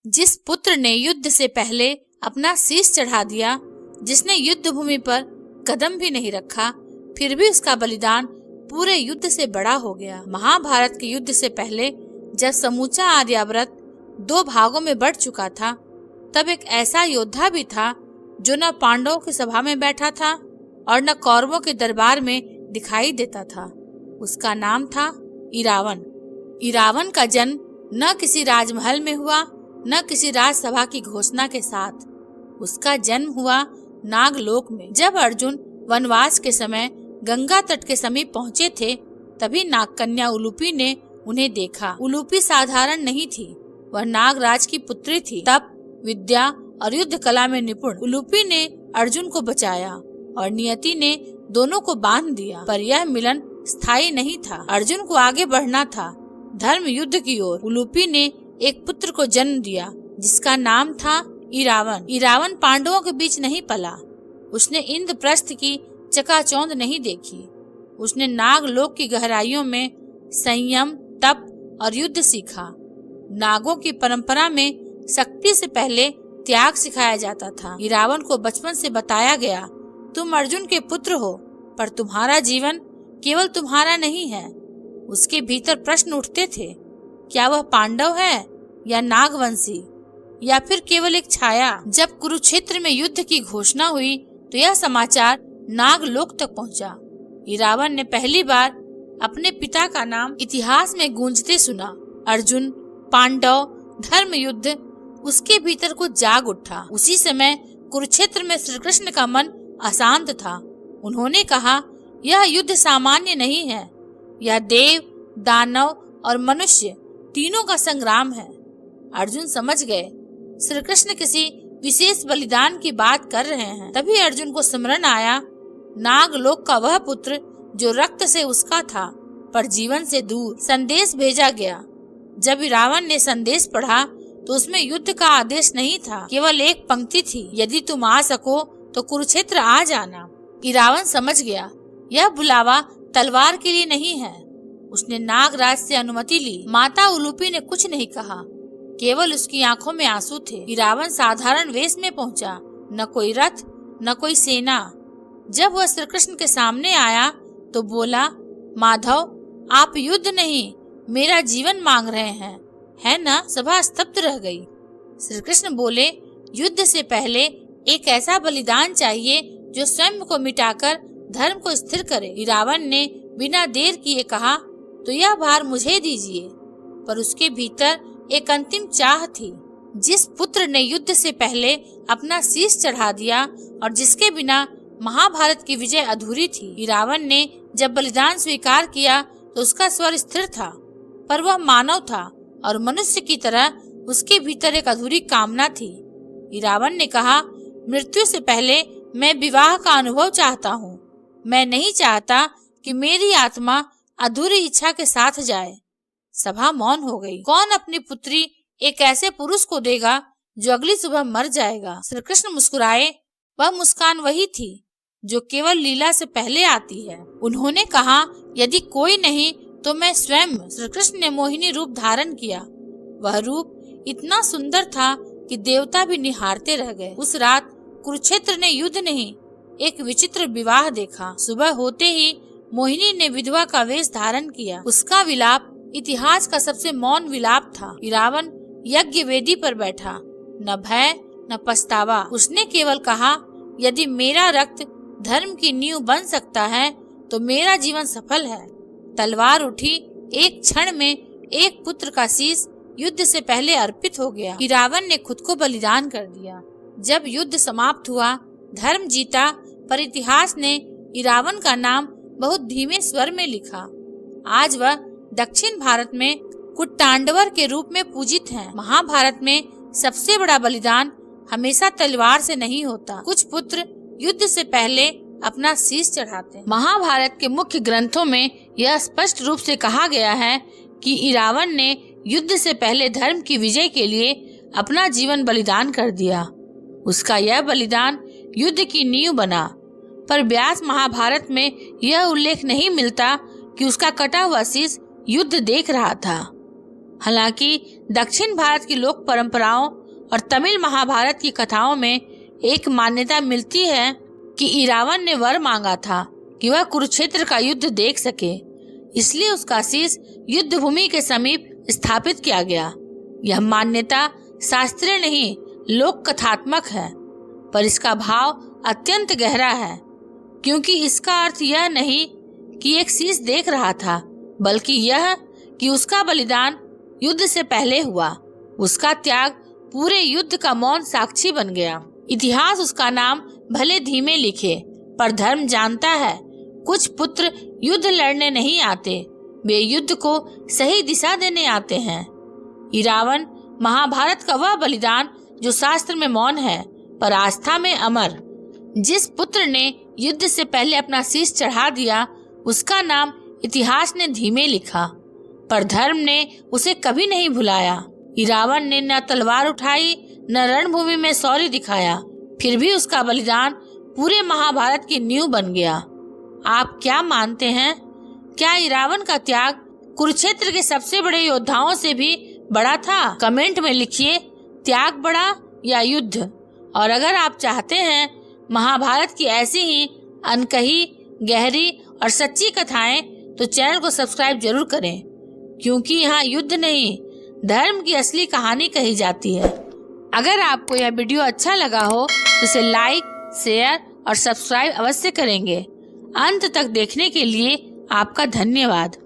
जिस पुत्र ने युद्ध से पहले अपना शीश चढ़ा दिया, जिसने युद्ध भूमि पर कदम भी नहीं रखा, फिर भी उसका बलिदान पूरे युद्ध से बड़ा हो गया। महाभारत के युद्ध से पहले जब समूचा आर्यावर्त 2 भागों में बढ़ चुका था, तब एक ऐसा योद्धा भी था जो न पांडवों की सभा में बैठा था और न कौरवों के दरबार में दिखाई देता था। उसका नाम था इरावन। इरावन का जन्म न किसी राजमहल में हुआ, न किसी राजसभा की घोषणा के साथ। उसका जन्म हुआ नागलोक में। जब अर्जुन वनवास के समय गंगा तट के समीप पहुँचे थे, तभी नागकन्या उलूपी ने उन्हें देखा। उलूपी साधारण नहीं थी, वह नागराज की पुत्री थी। तप, विद्या और युद्ध कला में निपुण उलूपी ने अर्जुन को बचाया और नियति ने दोनों को बांध दिया। पर यह मिलन स्थायी नहीं था। अर्जुन को आगे बढ़ना था, धर्म युद्ध की ओर। उलूपी ने एक पुत्र को जन्म दिया जिसका नाम था इरावन। इरावन पांडवों के बीच नहीं पला। उसने इंद्रप्रस्थ की चकाचौंध नहीं देखी। उसने नागलोक की गहराइयों में संयम, तप और युद्ध सीखा। नागों की परंपरा में शक्ति से पहले त्याग सिखाया जाता था। इरावन को बचपन से बताया गया, तुम अर्जुन के पुत्र हो, पर तुम्हारा जीवन केवल तुम्हारा नहीं है। उसके भीतर प्रश्न उठते थे, क्या वह पांडव है या नागवंशी, या फिर केवल एक छाया। जब कुरुक्षेत्र में युद्ध की घोषणा हुई तो यह समाचार नागलोक तक पहुंचा। इरावन ने पहली बार अपने पिता का नाम इतिहास में गूंजते सुना। अर्जुन, पांडव, धर्म युद्ध, उसके भीतर कुछ जाग उठा। उसी समय कुरुक्षेत्र में श्री कृष्ण का मन अशांत था। उन्होंने कहा, यह युद्ध सामान्य नहीं है, यह देव, दानव और मनुष्य तीनों का संग्राम है। अर्जुन समझ गए श्री कृष्ण किसी विशेष बलिदान की बात कर रहे हैं। तभी अर्जुन को स्मरण आया, नागलोक का वह पुत्र जो रक्त से उसका था पर जीवन से दूर। संदेश भेजा गया। जब इरावन ने संदेश पढ़ा तो उसमें युद्ध का आदेश नहीं था, केवल एक पंक्ति थी, यदि तुम आ सको तो कुरुक्षेत्र आ जाना। इरावन समझ गया, यह बुलावा तलवार के लिए नहीं है। उसने नागराज से अनुमति ली। माता उलूपी ने कुछ नहीं कहा, केवल उसकी आंखों में आंसू थे। इरावन साधारण वेश में पहुंचा, न कोई रथ न कोई सेना। जब वह श्री कृष्ण के सामने आया तो बोला, माधव, आप युद्ध नहीं मेरा जीवन मांग रहे हैं, है ना? सभा स्तब्ध रह गई। श्री कृष्ण बोले, युद्ध से पहले एक ऐसा बलिदान चाहिए जो स्वयं को मिटाकर धर्म को स्थिर करे। इरावन ने बिना देर किए कहा, तो यह भार मुझे दीजिए। पर उसके भीतर एक अंतिम चाह थी। जिस पुत्र ने युद्ध से पहले अपना शीश चढ़ा दिया और जिसके बिना महाभारत की विजय अधूरी थी। इरावन ने जब बलिदान स्वीकार किया तो उसका स्वर स्थिर था, पर वह मानव था और मनुष्य की तरह उसके भीतर एक अधूरी कामना थी। इरावन ने कहा, मृत्यु से पहले मैं विवाह का अनुभव चाहता हूँ। मैं नहीं चाहता कि मेरी आत्मा अधूरी इच्छा के साथ जाए। सभा मौन हो गई। कौन अपनी पुत्री एक ऐसे पुरुष को देगा जो अगली सुबह मर जाएगा? श्री कृष्ण मुस्कुराए। वह मुस्कान वही थी जो केवल लीला से पहले आती है। उन्होंने कहा, यदि कोई नहीं तो मैं स्वयं। श्री कृष्ण ने मोहिनी रूप धारण किया। वह रूप इतना सुंदर था कि देवता भी निहारते रह गए। उस रात कुरुक्षेत्र ने युद्ध नहीं, एक विचित्र विवाह देखा। सुबह होते ही मोहिनी ने विधवा का वेश धारण किया। उसका विलाप इतिहास का सबसे मौन विलाप था। इरावन यज्ञ वेदी पर बैठा, न भय न पछतावा। उसने केवल कहा, यदि मेरा रक्त धर्म की नींव बन सकता है तो मेरा जीवन सफल है। तलवार उठी। एक क्षण में एक पुत्र का शीश युद्ध से पहले अर्पित हो गया। इरावन ने खुद को बलिदान कर दिया। जब युद्ध समाप्त हुआ, धर्म जीता, पर इतिहास ने इरावन का नाम बहुत धीमे स्वर में लिखा। आज वह दक्षिण भारत में कुट्टांडवर के रूप में पूजित है। महाभारत में सबसे बड़ा बलिदान हमेशा तलवार से नहीं होता। कुछ पुत्र युद्ध से पहले अपना शीश चढ़ाते हैं। महाभारत के मुख्य ग्रंथों में यह स्पष्ट रूप से कहा गया है कि इरावन ने युद्ध से पहले धर्म की विजय के लिए अपना जीवन बलिदान कर दिया। उसका यह बलिदान युद्ध की नींव बना। पर व्यास महाभारत में यह उल्लेख नहीं मिलता कि उसका कटा हुआ शीश युद्ध देख रहा था। हालांकि दक्षिण भारत की लोक परंपराओं और तमिल महाभारत की कथाओं में एक मान्यता मिलती है कि इरावन ने वर मांगा था कि वह कुरुक्षेत्र का युद्ध देख सके, इसलिए उसका शीश युद्ध भूमि के समीप स्थापित किया गया। यह मान्यता शास्त्रीय नहीं, लोक कथात्मक है, पर इसका भाव अत्यंत गहरा है, क्योंकि इसका अर्थ यह नहीं कि एक शीश देख रहा था, बल्कि यह कि उसका बलिदान युद्ध से पहले हुआ। उसका त्याग पूरे युद्ध का मौन साक्षी बन गया। इतिहास उसका नाम भले धीमे लिखे, पर धर्म जानता है कुछ पुत्र युद्ध लड़ने नहीं आते, वे युद्ध को सही दिशा देने आते हैं। इरावन महाभारत का वह बलिदान जो शास्त्र में मौन है पर आस्था में अमर। जिस पुत्र ने युद्ध से पहले अपना शीश चढ़ा दिया, उसका नाम इतिहास ने धीमे लिखा, पर धर्म ने उसे कभी नहीं भुलाया। इरावन ने न तलवार उठाई, न रणभूमि में शौर्य दिखाया, फिर भी उसका बलिदान पूरे महाभारत की नींव बन गया। आप क्या मानते हैं? क्या इरावन का त्याग कुरुक्षेत्र के सबसे बड़े योद्धाओं से भी बड़ा था? कमेंट में लिखिए, त्याग बड़ा या युद्ध। और अगर आप चाहते हैं महाभारत की ऐसी ही अनकही, गहरी और सच्ची कथाएं, तो चैनल को सब्सक्राइब जरूर करें, क्योंकि यहाँ युद्ध नहीं, धर्म की असली कहानी कही जाती है। अगर आपको यह वीडियो अच्छा लगा हो तो इसे लाइक, शेयर और सब्सक्राइब अवश्य करेंगे। अंत तक देखने के लिए आपका धन्यवाद।